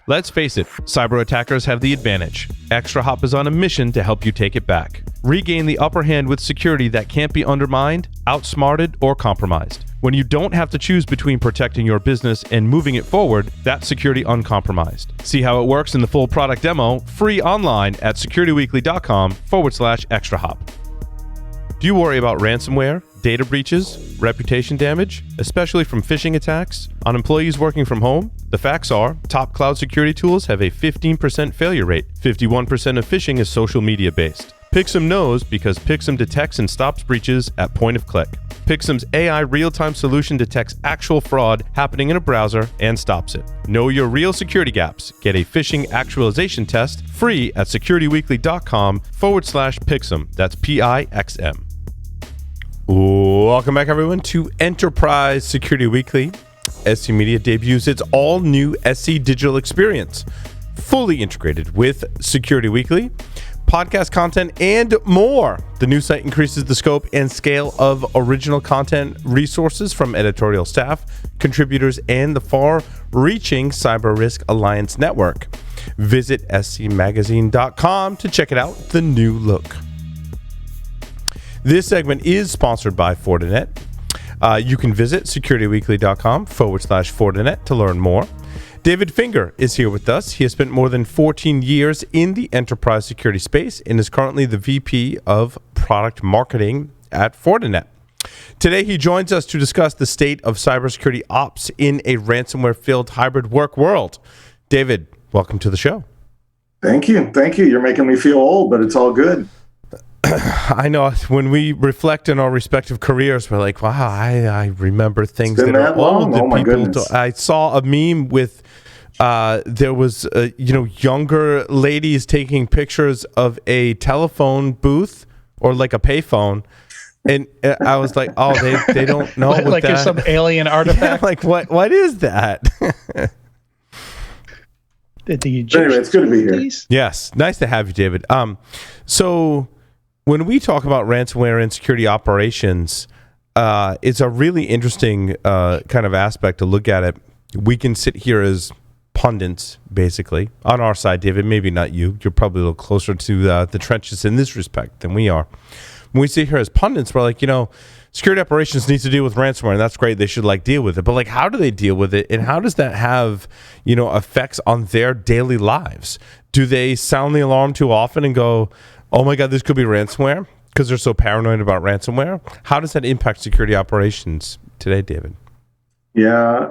Let's face it, cyber attackers have the advantage. ExtraHop is on a mission to help you take it back. Regain the upper hand with security that can't be undermined, outsmarted, or compromised. When you don't have to choose between protecting your business and moving it forward, that's security uncompromised. See how it works in the full product demo, free online at securityweekly.com/extrahop. Do you worry about ransomware, data breaches, reputation damage, especially from phishing attacks, on employees working from home? The facts are, top cloud security tools have a 15% failure rate. 51% of phishing is social media based. Pixum knows because Pixum detects and stops breaches at point of click. Pixum's AI real-time solution detects actual fraud happening in a browser and stops it. Know your real security gaps. Get a phishing actualization test free at securityweekly.com/Pixum. That's PIXM. Welcome back, everyone, to Enterprise Security Weekly. SC Media debuts its all-new SC digital experience, fully integrated with Security Weekly, podcast content, and more. The new site increases the scope and scale of original content resources from editorial staff, contributors, and the far-reaching Cyber Risk Alliance network. Visit scmagazine.com to check it out, the new look. This segment is sponsored by Fortinet. You can visit securityweekly.com/Fortinet to learn more. David Finger is here with us. He has spent more than 14 years in the enterprise security space and is currently the VP of Product Marketing at Fortinet. Today, he joins us to discuss the state of cybersecurity ops in a ransomware-filled hybrid work world. David, welcome to the show. Thank you. Thank you. You're making me feel old, but it's all good. I know when we reflect on our respective careers, we're like, wow, I remember things that are old. Oh my goodness. I saw a meme with there was younger ladies taking pictures of a telephone booth or like a payphone, and I was like, oh, they don't know what like that, it's some alien artifact. Yeah, like what is that? Anyway, it's good to be here. Yes, nice to have you, David. So when we talk about ransomware and security operations, it's a really interesting kind of aspect to look at it. We can sit here as pundits, basically, on our side, David, maybe not you. You're probably a little closer to the trenches in this respect than we are. When we sit here as pundits, we're like, security operations needs to deal with ransomware, and that's great. They should deal with it. But how do they deal with it, and how does that have, effects on their daily lives? Do they sound the alarm too often and go, oh my God, this could be ransomware, because they're so paranoid about ransomware? How does that impact security operations today, David? Yeah,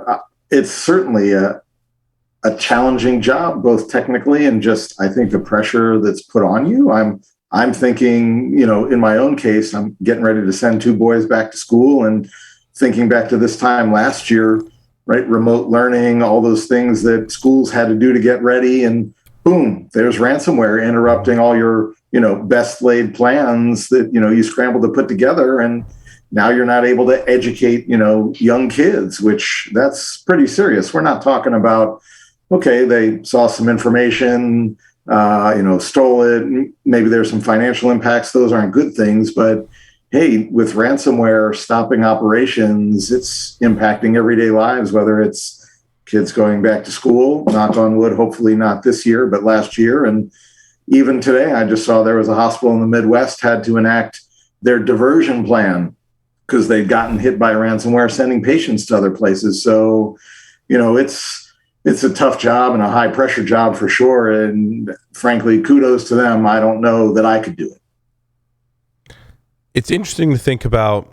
it's certainly a challenging job, both technically and just, I think, the pressure that's put on you. I'm thinking, in my own case, I'm getting ready to send 2 boys back to school and thinking back to this time last year, right? Remote learning, all those things that schools had to do to get ready, and boom, there's ransomware interrupting all your best laid plans that, you scrambled to put together. And now you're not able to educate, young kids, which that's pretty serious. We're not talking about, okay, they saw some information, stole it. Maybe there's some financial impacts. Those aren't good things. But hey, with ransomware stopping operations, it's impacting everyday lives, whether it's kids going back to school, knock on wood, hopefully not this year, but last year. And even today, I just saw there was a hospital in the Midwest had to enact their diversion plan because they'd gotten hit by ransomware, sending patients to other places. So, it's a tough job and a high pressure job for sure. And frankly, kudos to them. I don't know that I could do it. It's interesting to think about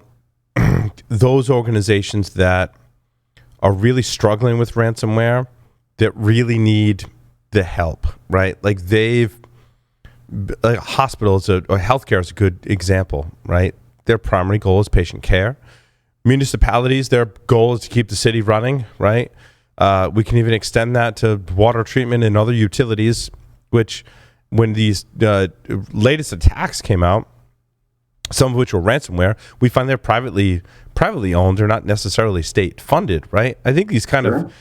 those organizations that are really struggling with ransomware, that really need the help, right? Hospitals or healthcare is a good example, right? Their primary goal is patient care. Municipalities, their goal is to keep the city running, right? We can even extend that to water treatment and other utilities, which when these latest attacks came out, some of which were ransomware, we find they're privately owned. They're not necessarily state funded, right? I think these kind of,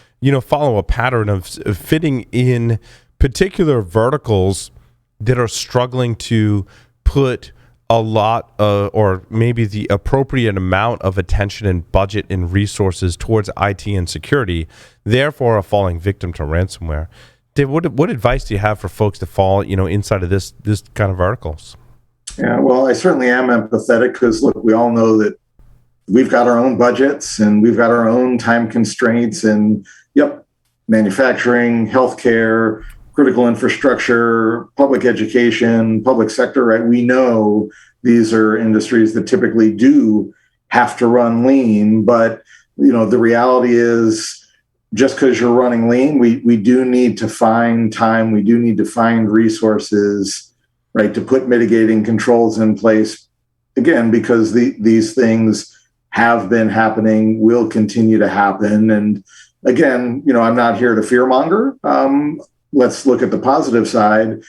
follow a pattern of fitting in particular verticals that are struggling to put a lot or maybe the appropriate amount of attention and budget and resources towards IT and security, therefore are falling victim to ransomware. Dave, what advice do you have for folks to fall, inside of this kind of articles? Yeah, well, I certainly am empathetic because, look, we all know that we've got our own budgets and we've got our own time constraints and, manufacturing, healthcare, critical infrastructure, public education, public sector, right? We know these are industries that typically do have to run lean, but, the reality is just because you're running lean, we do need to find time, we do need to find resources, right, to put mitigating controls in place, again, because these things have been happening, will continue to happen. And again, I'm not here to fearmonger. Let's look at the positive side.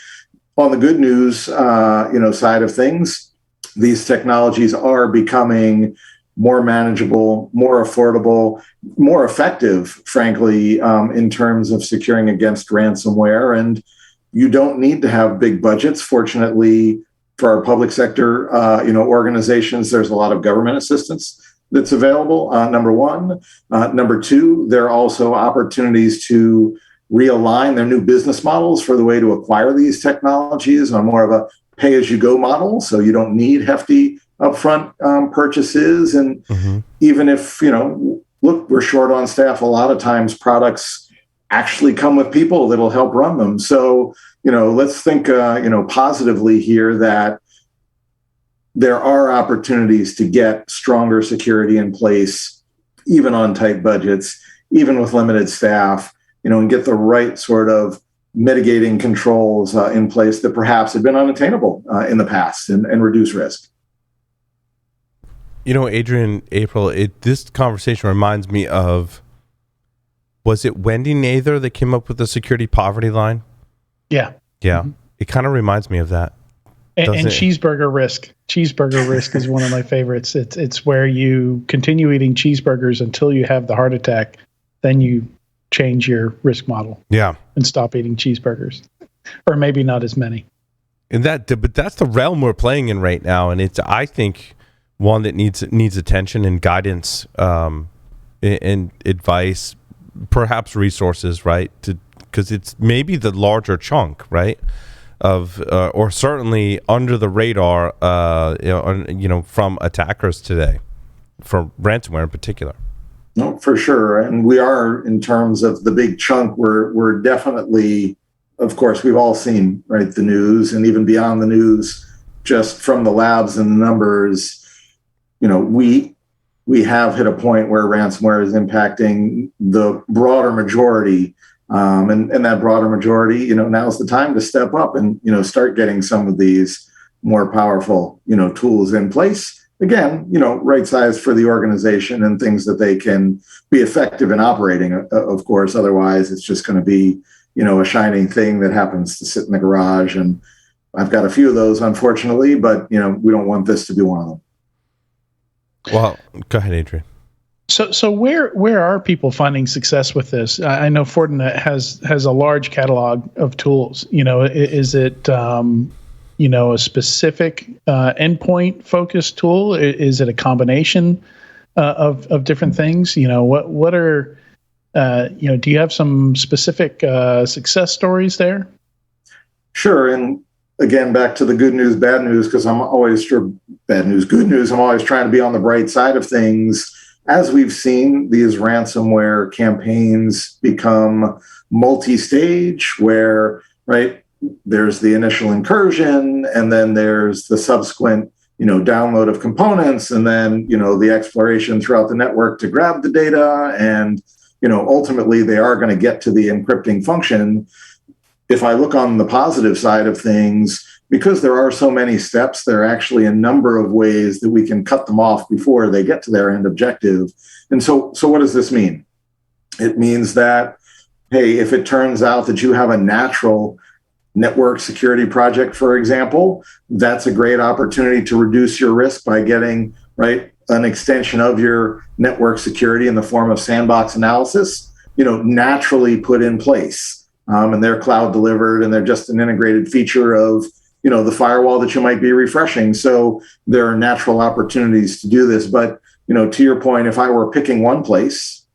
On the good news, side of things, these technologies are becoming more manageable, more affordable, more effective, frankly, in terms of securing against ransomware. And you don't need to have big budgets. Fortunately, for our public sector, organizations, there's a lot of government assistance that's available, number one. Number two, there are also opportunities to realign their new business models for the way to acquire these technologies on more of a pay-as-you-go model, so you don't need hefty upfront purchases. And even if, look, we're short on staff, a lot of times products actually come with people that'll help run them. So, let's think, positively here that there are opportunities to get stronger security in place, even on tight budgets, even with limited staff, and get the right sort of mitigating controls in place that perhaps had been unattainable in the past and reduce risk. Adrian, April, this conversation reminds me of, was it Wendy Nather that came up with the security poverty line? Yeah. Yeah. Mm-hmm. It kind of reminds me of that. And cheeseburger risk. Cheeseburger risk is one of my favorites. It's where you continue eating cheeseburgers until you have the heart attack. Then you change your risk model. Yeah. And stop eating cheeseburgers. Or maybe not as many. But that's the realm we're playing in right now. And it's, I think, one that needs attention and guidance, and advice, perhaps resources, right? Because it's maybe the larger chunk, right? Of or certainly under the radar, from attackers today, for ransomware in particular. No, for sure, and we are, in terms of the big chunk. We're definitely, of course, we've all seen, right, the news, and even beyond the news, just from the labs and the numbers. We have hit a point where ransomware is impacting the broader majority. And that broader majority, now's the time to step up and, start getting some of these more powerful, tools in place. Again, right size for the organization and things that they can be effective in operating, of course. Otherwise, it's just going to be, a shining thing that happens to sit in the garage. And I've got a few of those, unfortunately, but, we don't want this to be one of them. Well, go ahead, Adrian. So where are people finding success with this? I know Fortinet has a large catalog of tools. Is it a specific endpoint focused tool? Is it a combination of different things? What are do you have some specific success stories there? Sure. And again, back to the good news, bad news, because I'm always bad news, good news. I'm always trying to be on the bright side of things. As we've seen these ransomware campaigns become multi-stage, where, right, there's the initial incursion, and then there's the subsequent, download of components, and then, the exploration throughout the network to grab the data, and, ultimately they are going to get to the encrypting function. If I look on the positive side of things, because there are so many steps, there are actually a number of ways that we can cut them off before they get to their end objective. And so what does this mean? It means that, hey, if it turns out that you have a natural network security project, for example, that's a great opportunity to reduce your risk by getting, right, an extension of your network security in the form of sandbox analysis, naturally put in place. And they're cloud delivered, and they're just an integrated feature of, the firewall that you might be refreshing. So there are natural opportunities to do this. But, to your point, if I were picking one place,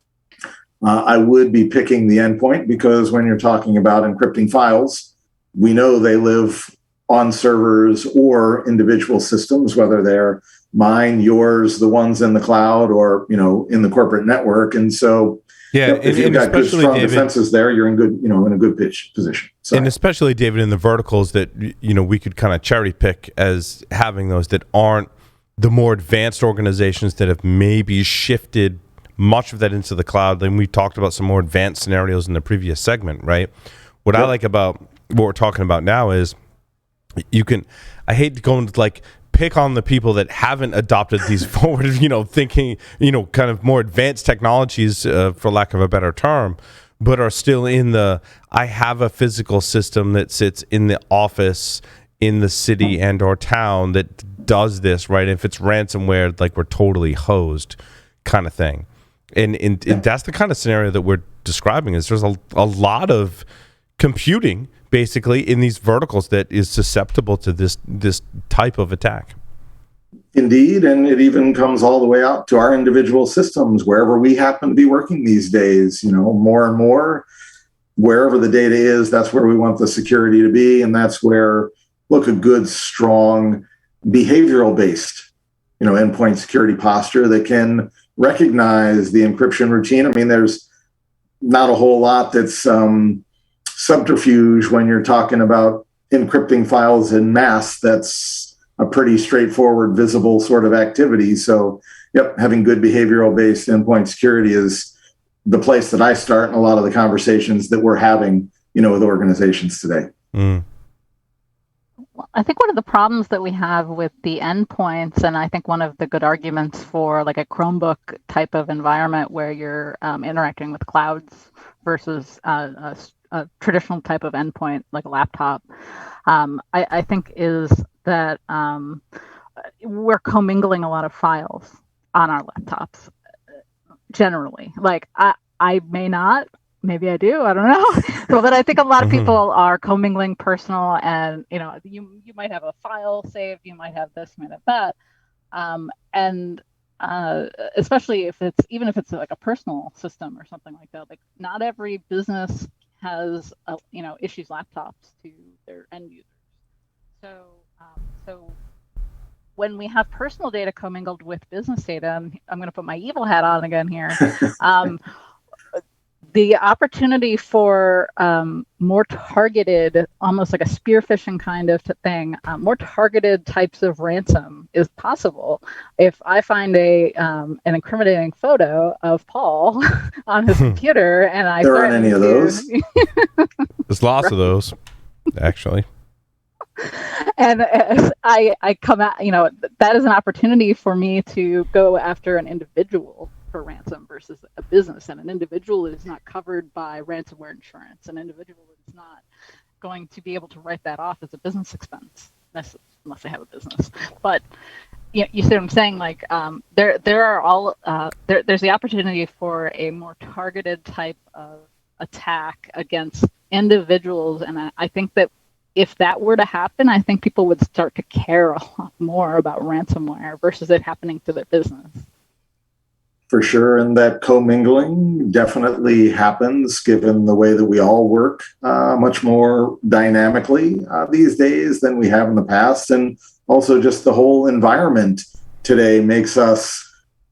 I would be picking the endpoint because when you're talking about encrypting files, we know they live on servers or individual systems, whether they're mine, yours, the ones in the cloud, or in the corporate network. And so, yeah, if you've got good, strong David, defenses there, you're in a good position. Sorry. And especially, David, in the verticals that we could kind of cherry pick as having those that aren't the more advanced organizations that have maybe shifted much of that into the cloud. And we talked about some more advanced scenarios in the previous segment, right? What I like about what we're talking about now is I hate to go into pick on the people that haven't adopted these forward, thinking, kind of more advanced technologies, for lack of a better term, but are still in I have a physical system that sits in the office in the city and or town that does this, right? If it's ransomware, we're totally hosed kind of thing. And that's the kind of scenario that we're describing is there's a lot of computing basically in these verticals that is susceptible to this type of attack. Indeed, and it even comes all the way out to our individual systems, wherever we happen to be working these days, more and more, wherever the data is, that's where we want the security to be. And that's where, a good, strong, behavioral-based, endpoint security posture that can recognize the encryption routine. I mean, there's not a whole lot that's subterfuge when you're talking about encrypting files in mass. That's a pretty straightforward, visible sort of activity. So, having good behavioral-based endpoint security is the place that I start in a lot of the conversations that we're having, with organizations today. Mm. I think one of the problems that we have with the endpoints, and I think one of the good arguments for like a Chromebook type of environment where you're interacting with clouds versus a traditional type of endpoint like a laptop, I think is that we're commingling a lot of files on our laptops generally. I may not. Maybe I do. I don't know. But I think a lot of people are commingling personal, and you might have a file saved, you might have this, you might have that, and especially if it's like a personal system or something like that. Like not every business has issues laptops to their end users. So when we have personal data commingled with business data, and I'm going to put my evil hat on again here. The opportunity for more targeted, almost like a spear phishing kind of thing, more targeted types of ransom is possible. If I find an incriminating photo of Paul on his computer, and I there aren't any of those. There's lots of those, actually. And I come out, that is an opportunity for me to go after an individual for ransom versus a business. And an individual is not covered by ransomware insurance. An individual is not going to be able to write that off as a business expense unless they have a business. But you see what I'm saying? Like there are all there's the opportunity for a more targeted type of attack against individuals, and I think that if that were to happen, I think people would start to care a lot more about ransomware versus it happening to their business. For sure, and that commingling definitely happens given the way that we all work much more dynamically these days than we have in the past. And also just the whole environment today makes us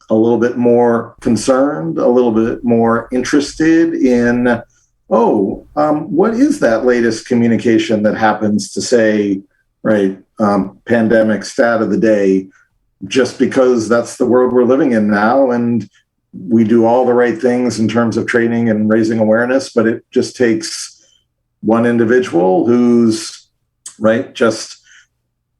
a little bit more concerned, a little bit more interested in, what is that latest communication that happens to say, right, pandemic stat of the day, just because that's the world we're living in now. And we do all the right things in terms of training and raising awareness, but it just takes one individual who's, right, just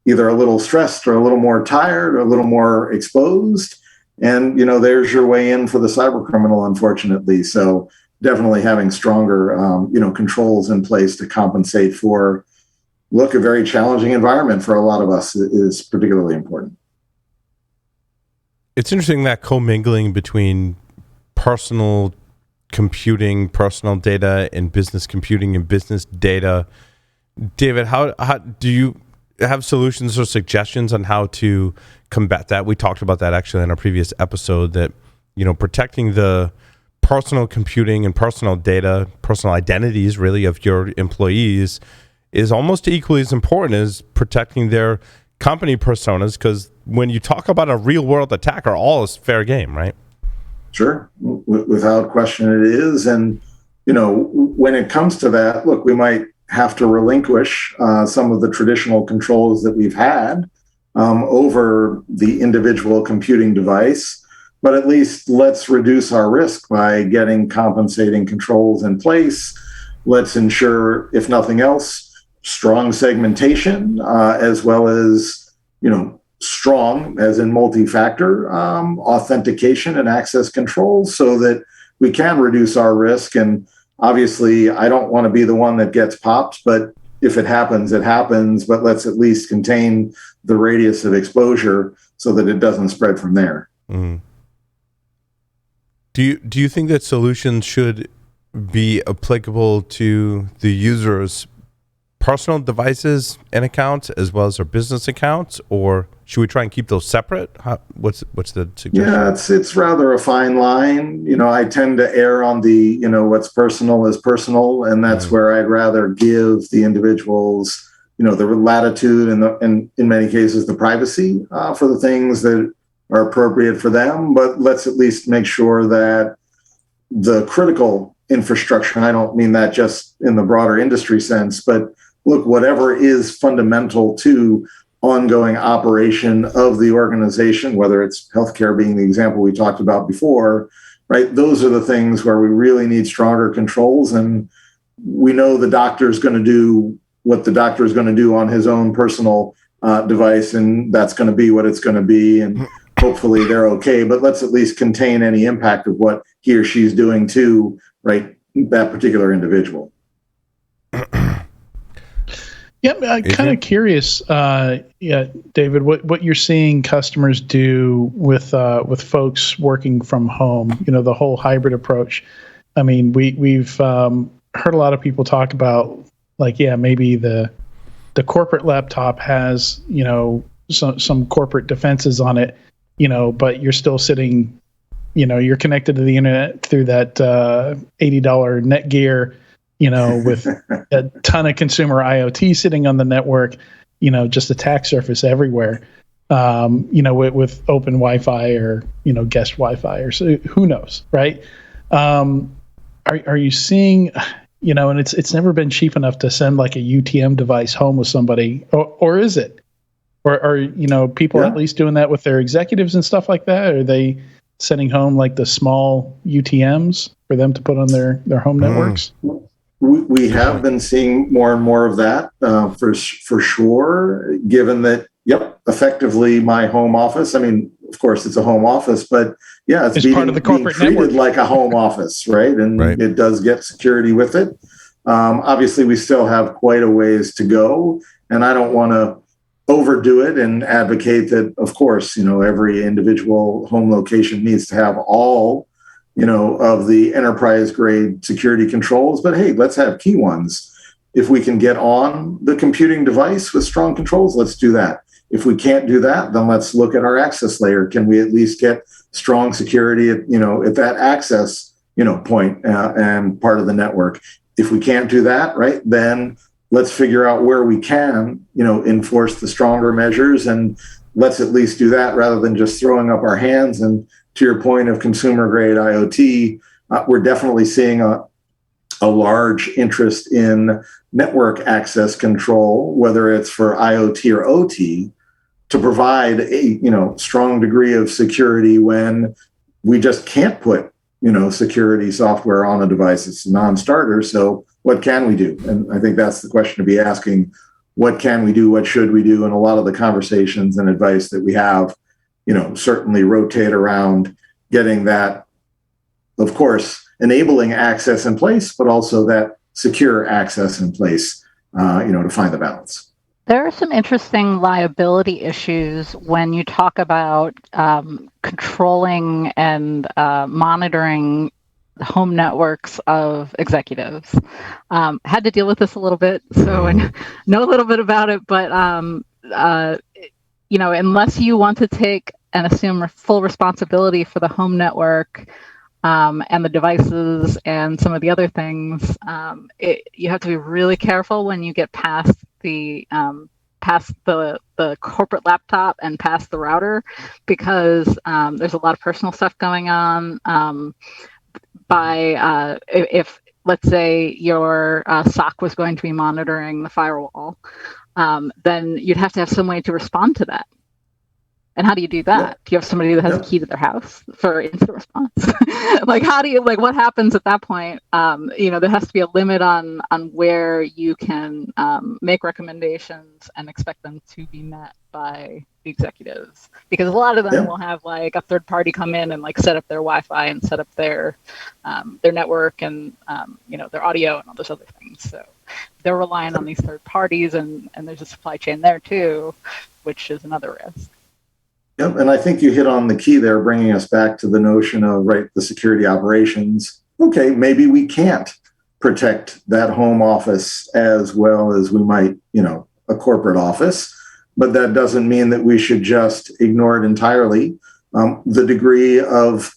either a little stressed or a little more tired or a little more exposed. And, there's your way in for the cyber criminal, unfortunately. So definitely having stronger, controls in place to compensate for, a very challenging environment for a lot of us is particularly important. It's interesting that commingling between personal computing, personal data, and business computing and business data. David, how do you have solutions or suggestions on how to combat that? We talked about that actually in our previous episode, that protecting the personal computing and personal data, personal identities, really, of your employees is almost equally as important as protecting their company personas, because when you talk about a real world attacker, all is fair game, right? Sure. Without question it is. And, when it comes to that, look, we might have to relinquish some of the traditional controls that we've had over the individual computing device, but at least let's reduce our risk by getting compensating controls in place. Let's ensure, if nothing else, strong segmentation, as well as, strong, as in multi-factor authentication and access controls, so that we can reduce our risk. And obviously, I don't want to be the one that gets popped, but if it happens, it happens. But let's at least contain the radius of exposure so that it doesn't spread from there. Mm. Do you think that solutions should be applicable to the user's personal devices and accounts as well as their business accounts, or should we try and keep those separate? What's the suggestion? Yeah, it's rather a fine line. I tend to err on the what's personal is personal, and that's where I'd rather give the individuals the latitude and in many cases the privacy for the things that are appropriate for them. But let's at least make sure that the critical infrastructure, and I don't mean that just in the broader industry sense, but look, whatever is fundamental to ongoing operation of the organization, whether it's healthcare being the example we talked about before, right? Those are the things where we really need stronger controls. And we know the doctor is going to do what the doctor is going to do on his own personal device, and that's going to be what it's going to be. And hopefully they're okay, but let's at least contain any impact of what he or she's doing to, right, that particular individual. Yeah, I'm kind of curious, David, what you're seeing customers do with folks working from home. The whole hybrid approach. I mean, we've heard a lot of people talk about maybe the corporate laptop has some corporate defenses on it, but you're still sitting, you're connected to the internet through that $80 Netgear. With a ton of consumer IoT sitting on the network, just attack surface everywhere, with open Wi-Fi or, guest Wi-Fi or so, who knows, right? Are you seeing, and it's never been cheap enough to send like a UTM device home with somebody, or is it? Or are, people at least doing that with their executives and stuff like that? Are they sending home like the small UTMs for them to put on their home networks? We have been seeing more and more of that for sure, given that, effectively my home office, I mean, of course it's a home office, but it's part of the corporate being treated network like a home office, right? And It does get security with it. Obviously, we still have quite a ways to go, and I don't want to overdo it and advocate that, of course, every individual home location needs to have all of the enterprise grade security controls, but hey, let's have key ones. If we can get on the computing device with strong controls, let's do that. If we can't do that, then let's look at our access layer. Can we at least get strong security at that access, point and part of the network? If we can't do that, right, then let's figure out where we can, enforce the stronger measures, and let's at least do that rather than just throwing up our hands. And to your point of consumer grade IoT, we're definitely seeing a large interest in network access control, whether it's for IoT or OT, to provide a strong degree of security when we just can't put security software on a device. It's a non-starter. So what can we do? And I think that's the question to be asking. What can we do? What should we do? And a lot of the conversations and advice that we have certainly rotate around getting that, of course, enabling access in place, but also that secure access in place, to find the balance. There are some interesting liability issues when you talk about controlling and monitoring the home networks of executives. Had to deal with this a little bit, so I know a little bit about it, but unless you want to take and assume full responsibility for the home network, and the devices and some of the other things, you have to be really careful when you get past the corporate laptop and past the router, because there's a lot of personal stuff going on. If let's say your SOC was going to be monitoring the firewall, then you'd have to have some way to respond to that. And how do you do that? Yeah. Do you have somebody that has a key to their house for instant response? What happens at that point? There has to be a limit on where you can make recommendations and expect them to be met by the executives, because a lot of them will have like a third party come in and like set up their Wi-Fi and set up their network and their audio and all those other things. So they're relying on these third parties, and there's a supply chain there too, which is another risk. Yep, and I think you hit on the key there, bringing us back to the notion of, the security operations. Okay, maybe we can't protect that home office as well as we might, a corporate office, but that doesn't mean that we should just ignore it entirely. The degree of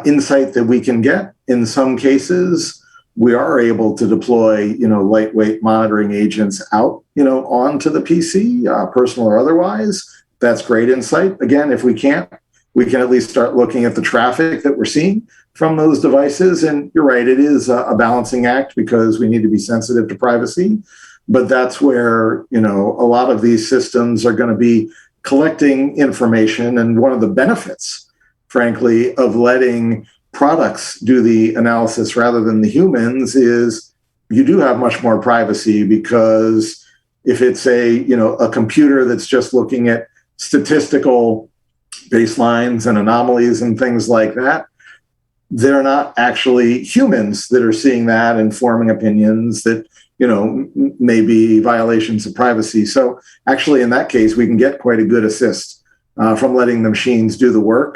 insight that we can get, in some cases, we are able to deploy, lightweight monitoring agents out, onto the PC, personal or otherwise. That's great insight. Again, if we can't, we can at least start looking at the traffic that we're seeing from those devices. And you're right, it is a balancing act because we need to be sensitive to privacy. But that's where, a lot of these systems are going to be collecting information. And one of the benefits, frankly, of letting products do the analysis rather than the humans is you do have much more privacy, because if it's a computer that's just looking at statistical baselines and anomalies and things like that, they're not actually humans that are seeing that and forming opinions that, may be violations of privacy. So actually, in that case, we can get quite a good assist from letting the machines do the work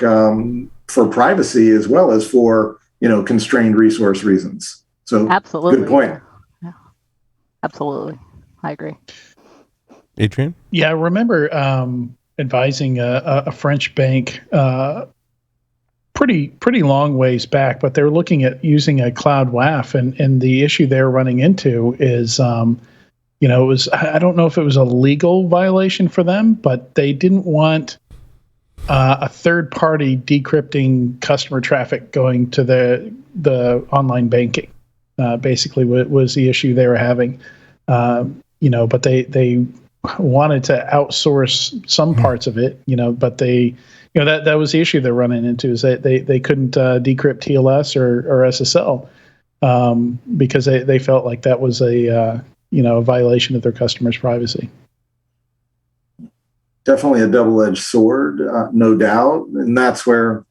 for privacy as well as for, constrained resource reasons. So absolutely. Good point. Yeah. Absolutely. I agree. Adrian? Yeah, I remember advising a French bank pretty long ways back, but they're looking at using a cloud WAF, and the issue they're running into is, it was, I don't know if it was a legal violation for them, but they didn't want a third party decrypting customer traffic going to the online banking. Basically, was the issue they were having. But they wanted to outsource some parts of it, but they, that was the issue they're running into, is that they couldn't decrypt TLS or SSL because they felt like that was a violation of their customers' privacy. Definitely a double-edged sword, no doubt. And that's where,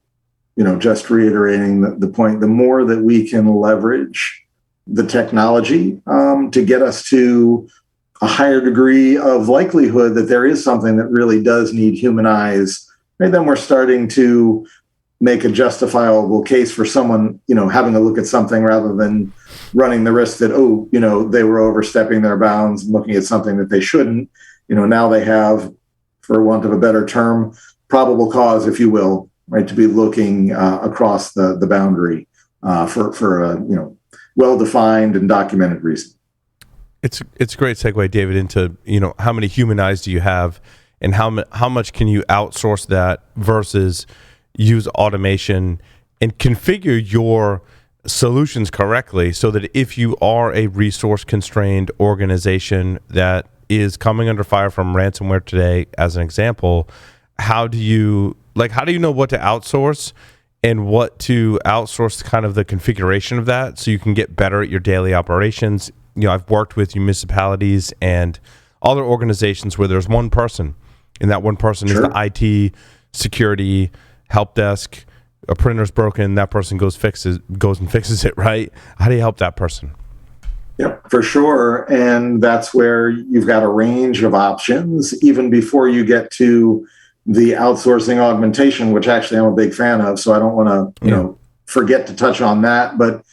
just reiterating the point, the more that we can leverage the technology to get us to a higher degree of likelihood that there is something that really does need human eyes, right, then we're starting to make a justifiable case for someone, having a look at something rather than running the risk that, they were overstepping their bounds and looking at something that they shouldn't. Now they have, for want of a better term, probable cause, if you will, right, to be looking across the boundary for a well-defined and documented reason. It's a great segue, David, into how many human eyes do you have, and how much can you outsource that versus use automation and configure your solutions correctly, so that if you are a resource constrained organization that is coming under fire from ransomware today, as an example, how do you know what to outsource and what to outsource, kind of the configuration of that, so you can get better at your daily operations? I've worked with municipalities and other organizations where there's one person, and that one person is the IT, security, help desk. A printer's broken, that person goes and fixes it, right? How do you help that person? Yeah, for sure. And that's where you've got a range of options, even before you get to the outsourcing augmentation, which actually I'm a big fan of. So I don't want to, forget to touch on that. But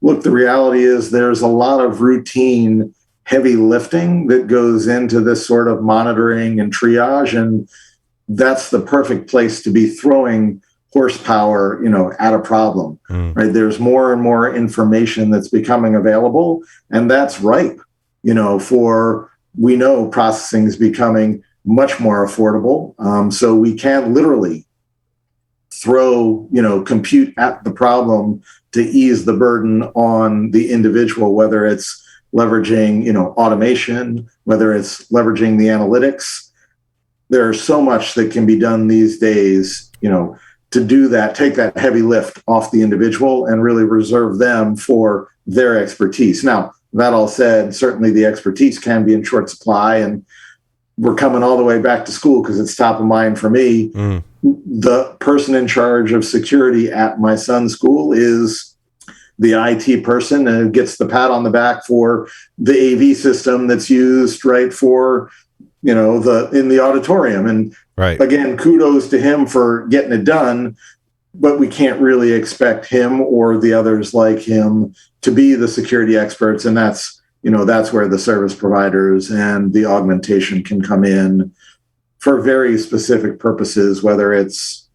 look, the reality is there's a lot of routine heavy lifting that goes into this sort of monitoring and triage. And that's the perfect place to be throwing horsepower, at a problem, right? There's more and more information that's becoming available, and that's ripe, we know processing is becoming much more affordable. So we can literally throw, compute at the problem to ease the burden on the individual, whether it's leveraging, automation, whether it's leveraging the analytics. There's so much that can be done these days, to do that, take that heavy lift off the individual and really reserve them for their expertise. Now, that all said, certainly the expertise can be in short supply, and we're coming all the way back to school because it's top of mind for me. The person in charge of security at my son's school is the IT person, and gets the pat on the back for the AV system that's used, right, for, in the auditorium. And again, kudos to him for getting it done, but we can't really expect him or the others like him to be the security experts. And that's where the service providers and the augmentation can come in for very specific purposes, whether it's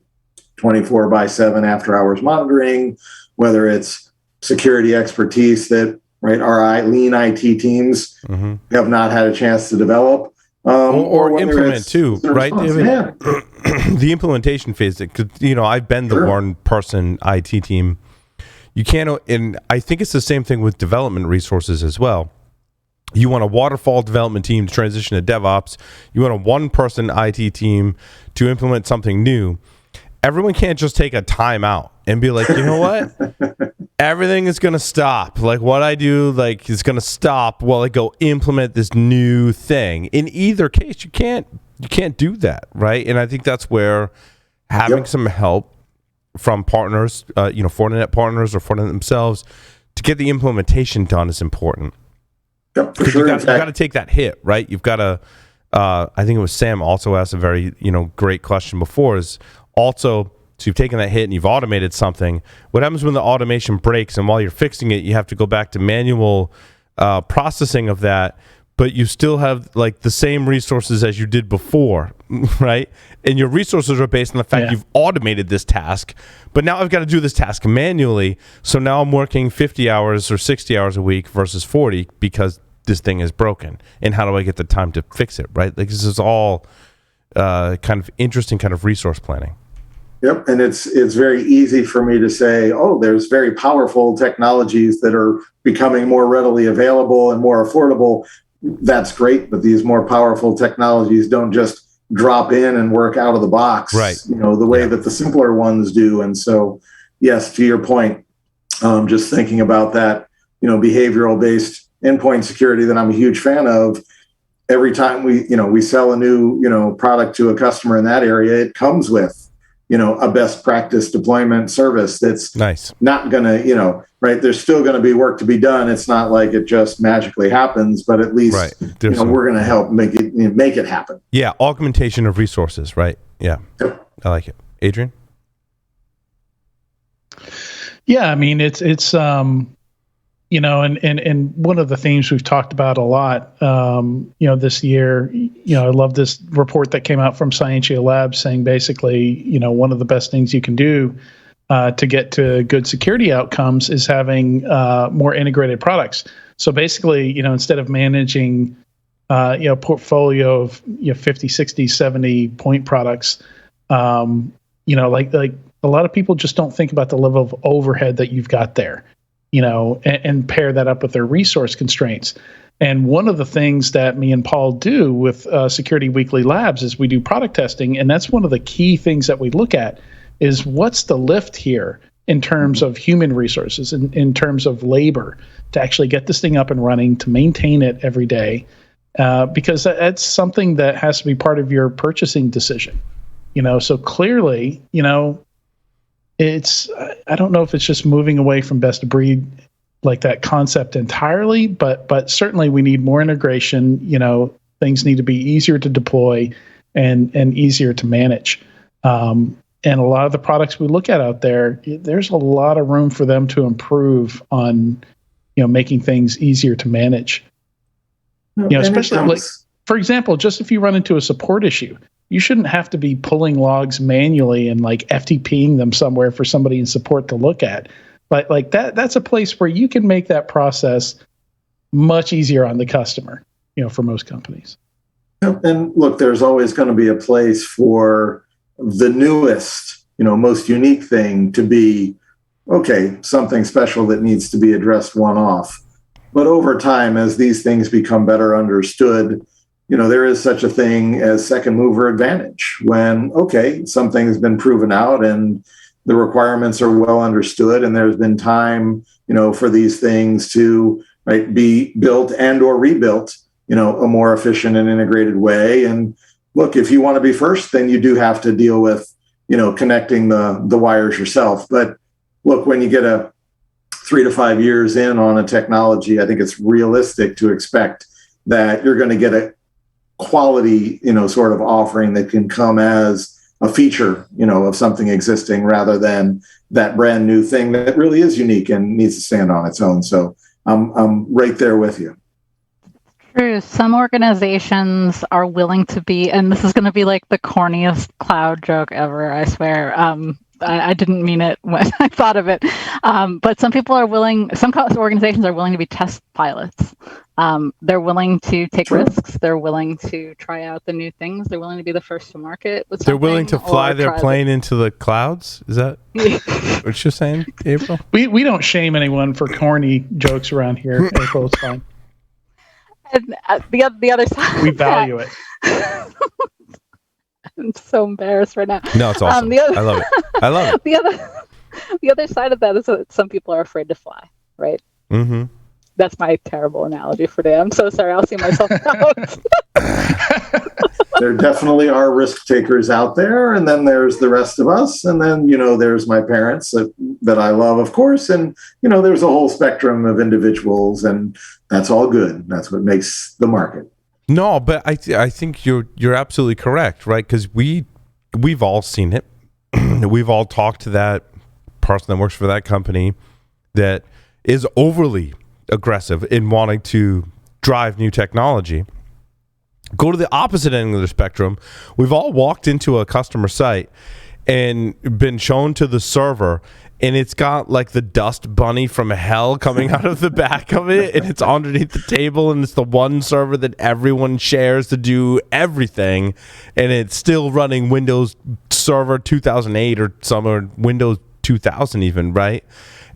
24/7 after hours monitoring, whether it's security expertise that, right, our lean IT teams have not had a chance to develop. Or implement too, right, David? Yeah. The implementation phase, because, I've been the one-person IT team. You can't, and I think it's the same thing with development resources as well. You want a waterfall development team to transition to DevOps. You want a one-person IT team to implement something new. Everyone can't just take a time out and be like, you know what? Everything is going to stop. Like, what I do, is going to stop while I go implement this new thing. In either case, you can't do that, right? And I think that's where having some help from partners, Fortinet partners or Fortinet themselves, to get the implementation done is important. Yep, for sure. You got to take that hit, right? You've got to. I think it was Sam also asked a very great question before. Is also, so you've taken that hit and you've automated something. What happens when the automation breaks, and while you're fixing it, you have to go back to manual processing of that, but you still have the same resources as you did before, right? And your resources are based on the fact you've automated this task, but now I've got to do this task manually. So now I'm working 50 hours or 60 hours a week versus 40 because this thing is broken. And how do I get the time to fix it, right? This is all kind of interesting kind of resource planning. Yep, and it's very easy for me to say, there's very powerful technologies that are becoming more readily available and more affordable. That's great, but these more powerful technologies don't just drop in and work out of the box, right? The way that the simpler ones do. And so, yes, to your point, just thinking about that, behavioral-based endpoint security that I'm a huge fan of. Every time we sell a new product to a customer in that area, it comes with a best practice deployment service that's nice. Not going to, right, there's still going to be work to be done. It's not like it just magically happens, but at least, we're going to help make it happen. Yeah, augmentation of resources, right? Yeah, yep. I like it. Adrian? Yeah, I mean, it's and one of the themes we've talked about a lot, this year, I love this report that came out from Scientia Labs saying basically, one of the best things you can do to get to good security outcomes is having more integrated products. So basically, instead of managing, a portfolio of 50, 60, 70 point products, like a lot of people just don't think about the level of overhead that you've got there. And pair that up with their resource constraints. And one of the things that me and Paul do with Security Weekly Labs is we do product testing. And that's one of the key things that we look at is what's the lift here in terms of human resources, in terms of labor to actually get this thing up and running, to maintain it every day, because that's something that has to be part of your purchasing decision. So clearly, I don't know if it's just moving away from best of breed, like that concept entirely, but certainly we need more integration. Things need to be easier to deploy and easier to manage. And a lot of the products we look at out there, there's a lot of room for them to improve on, making things easier to manage. Especially for example, just if you run into a support issue, you shouldn't have to be pulling logs manually and like FTPing them somewhere for somebody in support to look at. But like that's a place where you can make that process much easier on the customer, for most companies. And look, there's always going to be a place for the newest, most unique thing to be, okay, something special that needs to be addressed one-off. But over time, as these things become better understood, there is such a thing as second mover advantage when, okay, something has been proven out and the requirements are well understood, and there's been time, for these things to be built and or rebuilt, a more efficient and integrated way. And look, if you want to be first, then you do have to deal with, connecting the wires yourself. But look, when you get a 3 to 5 years in on a technology, I think it's realistic to expect that you're going to get a quality, sort of offering that can come as a feature, of something existing rather than that brand new thing that really is unique and needs to stand on its own. So I'm right there with you. True. Some organizations are willing to be, and this is going to be like the corniest cloud joke ever, I swear. I didn't mean it when I thought of it. But some organizations are willing to be test pilots. They're willing to take risks. They're willing to try out the new things. They're willing to be the first to market with something. They're willing to fly their plane into the clouds? Is that what you're saying, April? We don't shame anyone for corny jokes around here, April. It's fine. And the other side, we value it. I'm so embarrassed right now. No, it's awesome. I love it. The other side of that is that some people are afraid to fly, right? Mm-hmm. That's my terrible analogy for today. I'm so sorry. I'll see myself out. There definitely are risk takers out there, and then there's the rest of us, and then there's my parents that I love, of course, and there's a whole spectrum of individuals, and that's all good. That's what makes the market. No, but I think you're absolutely correct, right? Because we've all seen it. We've all talked to that person that works for that company that is overly aggressive in wanting to drive new technology. Go to the opposite end of the spectrum. We've all walked into a customer site and been shown to the server, and it's got like the dust bunny from hell coming out of the back of it, and it's underneath the table, and it's the one server that everyone shares to do everything, and it's still running Windows Server 2008 or Windows 2000 even, right?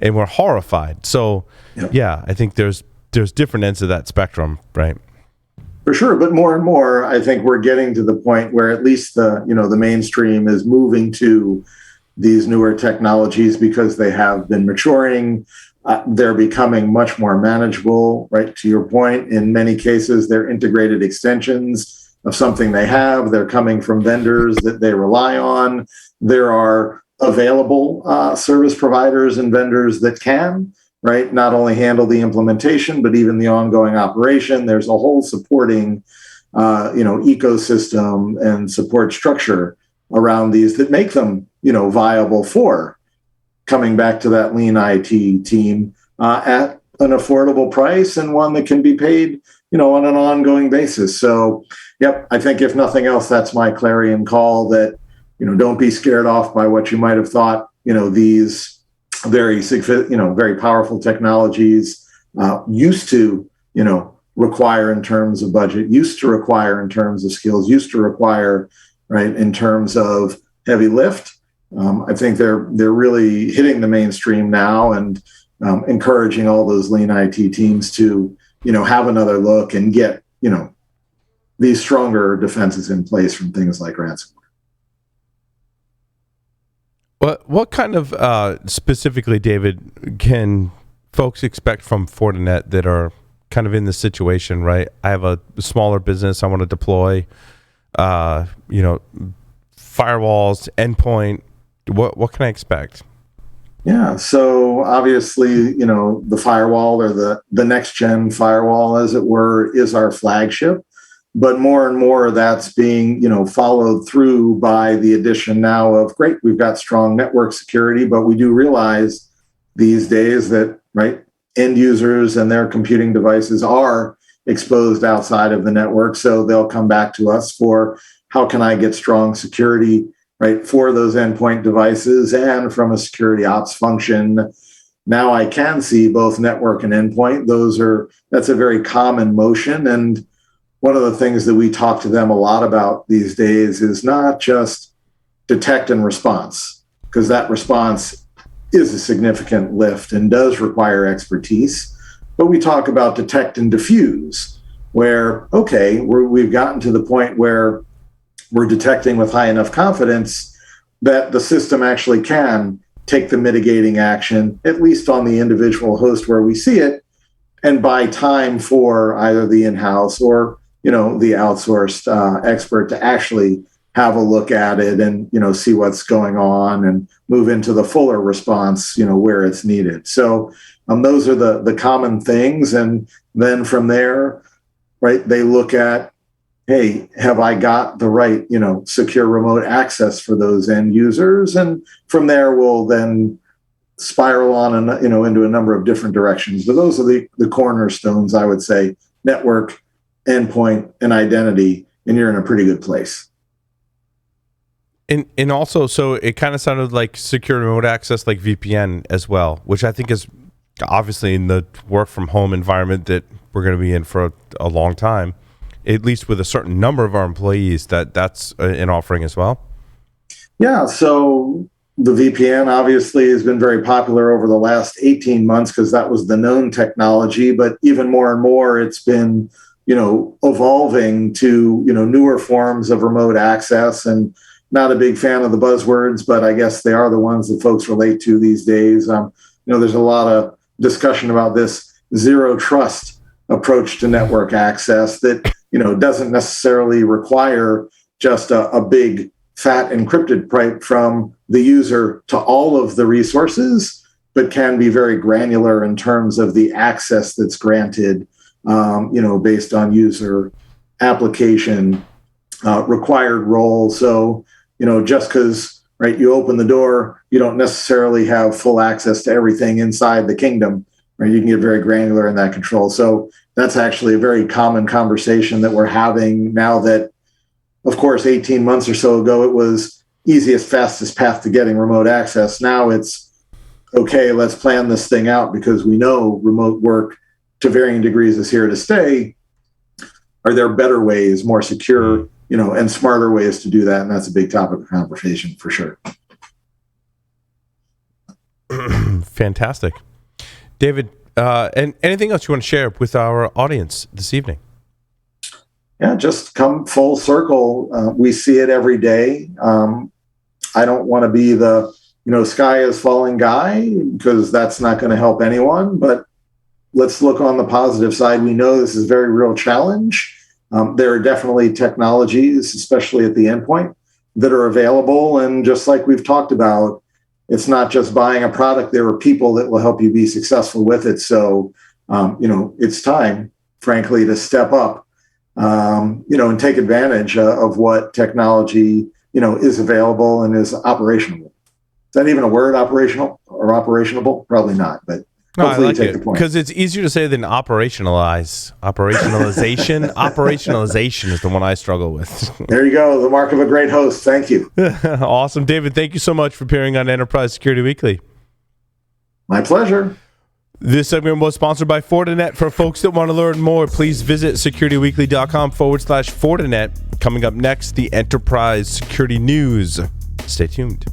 And we're horrified. So yeah, I think there's different ends of that spectrum, right? For sure, but more and more, I think we're getting to the point where at least the mainstream is moving to these newer technologies because they have been maturing. They're becoming much more manageable, right? To your point, in many cases, they're integrated extensions of something they have. They're coming from vendors that they rely on. There are available service providers and vendors that can, right, not only handle the implementation, but even the ongoing operation. There's a whole supporting, ecosystem and support structure around these that make them, viable for coming back to that lean IT team at an affordable price and one that can be paid, on an ongoing basis. So, I think if nothing else, that's my clarion call that, don't be scared off by what you might have thought, these very powerful technologies used to, require in terms of budget, used to require in terms of skills, used to require, right, in terms of heavy lift. I think they're really hitting the mainstream now and encouraging all those lean IT teams to, have another look and get, these stronger defenses in place from things like ransomware. What kind of specifically, David, can folks expect from Fortinet that are kind of in this situation, right? I have a smaller business I want to deploy, firewalls, endpoint. What can I expect? Yeah, so obviously, the firewall or the next gen firewall, as it were, is our flagship. But more and more that's being, followed through by the addition now of, great, we've got strong network security, but we do realize these days that, right, end users and their computing devices are exposed outside of the network. So they'll come back to us for, how can I get strong security, right, for those endpoint devices and from a security ops function. Now I can see both network and endpoint. That's a very common motion. And one of the things that we talk to them a lot about these days is not just detect and response, because that response is a significant lift and does require expertise. But we talk about detect and diffuse, where, okay, we've gotten to the point where we're detecting with high enough confidence that the system actually can take the mitigating action, at least on the individual host where we see it, and buy time for either the in-house or the outsourced expert to actually have a look at it and see what's going on and move into the fuller response where it's needed. So those are the common things, and then from there, right, they look at, hey, have I got the right secure remote access for those end users? And from there, we'll then spiral on and into a number of different directions. But those are the cornerstones, I would say: network, endpoint, and identity, and you're in a pretty good place. And also, so it kind of sounded like secure remote access, like VPN as well, which I think is obviously in the work from home environment that we're going to be in for a long time, at least with a certain number of our employees, that's an offering as well. Yeah, so the VPN obviously has been very popular over the last 18 months because that was the known technology, but even more and more it's been evolving to newer forms of remote access. And not a big fan of the buzzwords, but I guess they are the ones that folks relate to these days. There's a lot of discussion about this zero trust approach to network access that doesn't necessarily require just a big fat encrypted pipe from the user to all of the resources, but can be very granular in terms of the access that's granted, based on user application, required role. So just because, right, you open the door, you don't necessarily have full access to everything inside the kingdom, right? You can get very granular in that control. So that's actually a very common conversation that we're having now that, of course, 18 months or so ago, it was easiest, fastest path to getting remote access. Now it's, okay, let's plan this thing out because we know remote work to varying degrees is here to stay. Are there better ways, more secure, and smarter ways to do that? And that's a big topic of conversation for sure. Fantastic. David, and anything else you want to share with our audience this evening? Yeah, just come full circle. We see it every day. I don't want to be the, sky is falling guy, because that's not going to help anyone. But let's look on the positive side. We know this is a very real challenge. There are definitely technologies, especially at the endpoint, that are available. And just like we've talked about, it's not just buying a product. There are people that will help you be successful with it. So, it's time, frankly, to step up, and take advantage of what technology, is available and is operational. Is that even a word, operational or operationable? Probably not, but no, I like it because it's easier to say than operationalize. Operationalization is the one I struggle with. There you go. The mark of a great host. Thank you. Awesome. David, thank you so much for appearing on Enterprise Security Weekly. My pleasure. This segment was sponsored by Fortinet. For folks that want to learn more, please visit securityweekly.com/Fortinet. Coming up next, the Enterprise Security News. Stay tuned.